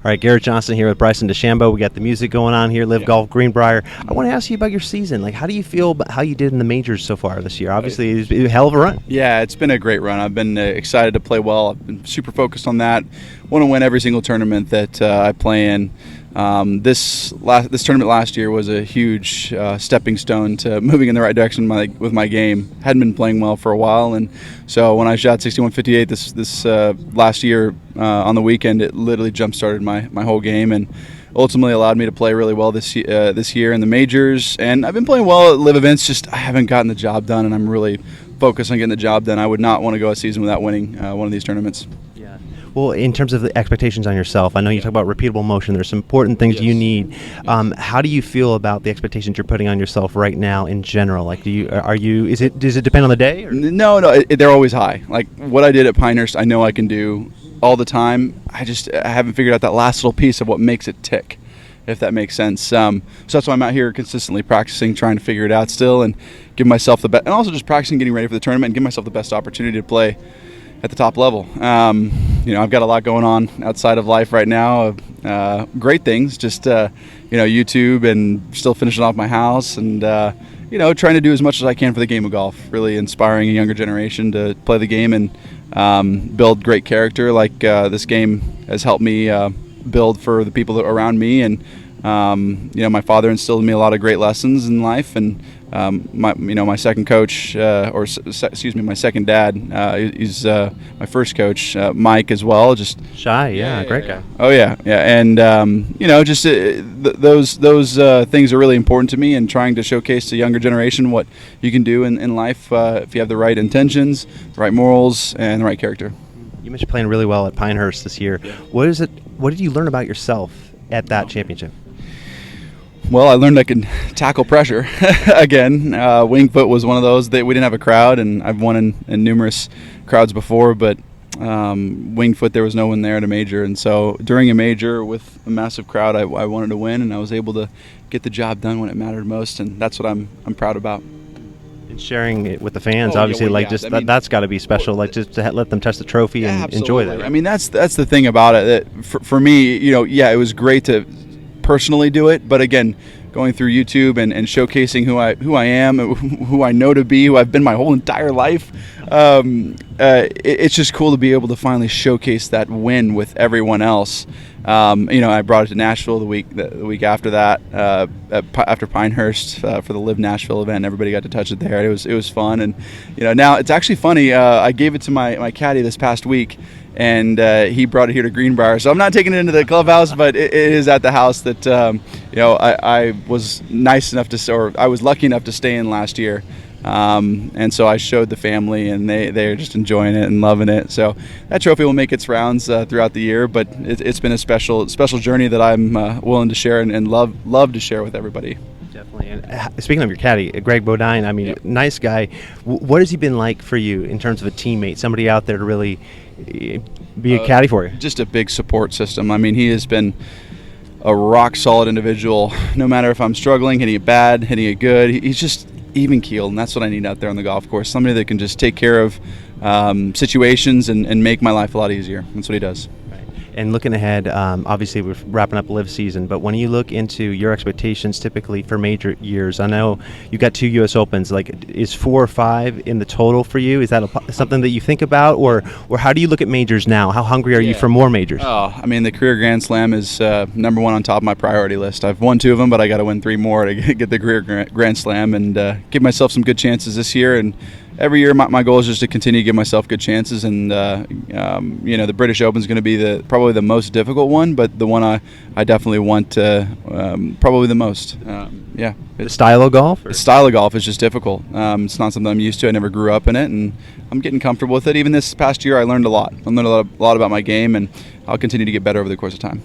All right, Garrett Johnson here with Bryson DeChambeau. We got the music going on here, Live Golf Greenbrier. I want to ask you about your season. Like, how do you feel about how you did in the majors so far this year? Obviously, it's been a hell of a run. Yeah, it's been a great run. I've been excited to play well. I've been super focused on that. Want to win every single tournament that I play in. This tournament last year was a huge stepping stone to moving in the right direction with my game. Hadn't been playing well for a while, and so when I shot 61.58 this last year on the weekend, it literally jump-started my whole game and ultimately allowed me to play really well this year in the majors. And I've been playing well at live events, just I haven't gotten the job done, and I'm really focused on getting the job done. I would not want to go a season without winning one of these tournaments. Well, in terms of the expectations on yourself, I know you talk about repeatable motion. There's some important things you need. How do you feel about the expectations you're putting on yourself right now in general? Like, does it depend on the day? Or? No, they're always high. Like what I did at Pinehurst, I know I can do all the time. I haven't figured out that last little piece of what makes it tick, if that makes sense. So that's why I'm out here consistently practicing, trying to figure it out still, and give myself the best, and also just practicing getting ready for the tournament and give myself the best opportunity to play at the top level. I've got a lot going on outside of life right now. Great things, just YouTube and still finishing off my house and trying to do as much as I can for the game of golf. Really inspiring a younger generation to play the game and build great character like this game has helped me build for the people that are around me. And my father instilled in me a lot of great lessons in life, and my second coach, my second dad, he's my first coach, Mike as well. Just shy, great guy. Oh yeah, and those things are really important to me, and trying to showcase to the younger generation what you can do in life if you have the right intentions, the right morals, and the right character. You mentioned playing really well at Pinehurst this year. Yeah. What did you learn about yourself at that championship? Well, I learned I could tackle pressure. Again, wing foot was one of those that we didn't have a crowd, and I've won in numerous crowds before, but wing foot, there was no one there at a major. And so during a major with a massive crowd, I wanted to win, and I was able to get the job done when it mattered most, and that's what I'm proud about. And sharing it with the fans, obviously, that's got to be special. Like, just to let them touch the trophy and enjoy that. Right? I mean, that's the thing about it. That for me, it was great to personally do it, but again, going through YouTube and showcasing who I am, who I know to be, who I've been my whole entire life, it's just cool to be able to finally showcase that win with everyone else. I brought it to Nashville the week after that, after Pinehurst for the Live Nashville event. Everybody got to touch it there. It was fun, and now it's actually funny. I gave it to my caddy this past week, and he brought it here to Greenbrier. So I'm not taking it into the clubhouse, but it is at the house that I was nice enough I was lucky enough to stay in last year. And so I showed the family, and they're just enjoying it and loving it. So that trophy will make its rounds throughout the year, but it's been a special journey that I'm willing to share and love to share with everybody. Definitely. And speaking of your caddy, Greg Bodine, nice guy. What has he been like for you in terms of a teammate, somebody out there to really be a caddy for you? Just a big support system. I mean, he has been a rock solid individual. No matter if I'm struggling, hitting it bad, hitting it good, he's just even keeled, and that's what I need out there on the golf course. Somebody that can just take care of situations and make my life a lot easier. That's what he does. Right. And looking ahead, obviously we're wrapping up live season, but when you look into your expectations typically for major years, I know you got 2 U.S. Opens. Like, is 4 or 5 in the total for you? Is that something that you think about, or how do you look at majors now? How hungry are you for more majors? Oh, I mean, the career Grand Slam is number one on top of my priority list. I've won 2 of them, but I got to win 3 more to get the career Grand Slam and give myself some good chances this year. And every year, my goal is just to continue to give myself good chances. And the British Open is going to be probably the most difficult one, but the one I definitely want probably the most. The style of golf? The style of golf is just difficult. It's not something I'm used to. I never grew up in it, and I'm getting comfortable with it. Even this past year, I learned a lot. I learned a lot about my game, and I'll continue to get better over the course of time.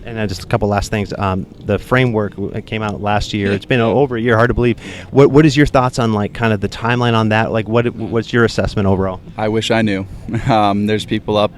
And just a couple last things. The framework came out last year. It's been over a year. Hard to believe. What is your thoughts on kind of the timeline on that? Like, what's your assessment overall? I wish I knew. There's people up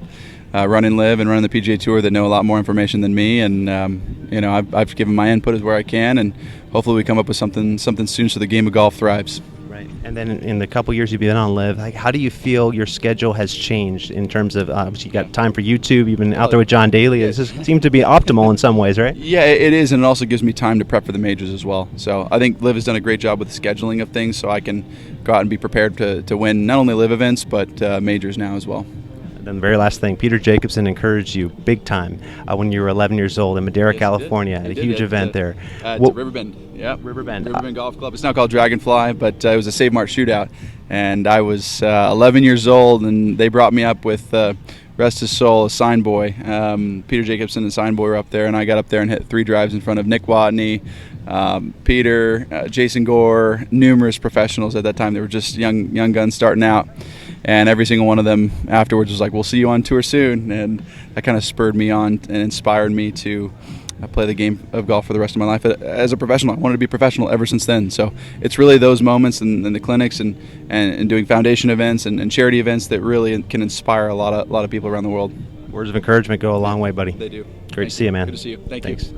running live and running the PGA Tour that know a lot more information than me, and I've given my input as where I can, and hopefully we come up with something soon so the game of golf thrives. Right. And then in the couple years you've been on Live, like how do you feel your schedule has changed in terms of obviously you got time for YouTube, you've been out there with John Daly. It just seems to be optimal in some ways, right? Yeah, it is, and it also gives me time to prep for the majors as well. So I think Liv has done a great job with the scheduling of things, so I can go out and be prepared to win not only Liv events but majors now as well. And then the very last thing, Peter Jacobsen encouraged you big time when you were 11 years old in Madera, California, at a huge event there. It's at Riverbend. Yeah, Riverbend Golf Club. It's now called Dragonfly, but it was a Save Mart shootout, and I was 11 years old, and they brought me up with rest his soul, a sign boy. Peter Jacobsen and sign boy were up there, and I got up there and hit 3 drives in front of Nick Watney, Peter, Jason Gore, numerous professionals at that time. They were just young guns starting out. And every single one of them afterwards was like, we'll see you on tour soon. And that kind of spurred me on and inspired me to play the game of golf for the rest of my life as a professional. I wanted to be a professional ever since then. So it's really those moments and the clinics and doing foundation events and charity events that really can inspire a lot of people around the world. Words of encouragement go a long way, buddy. They do. Great to see you, man. Good to see you. Thanks. Thanks.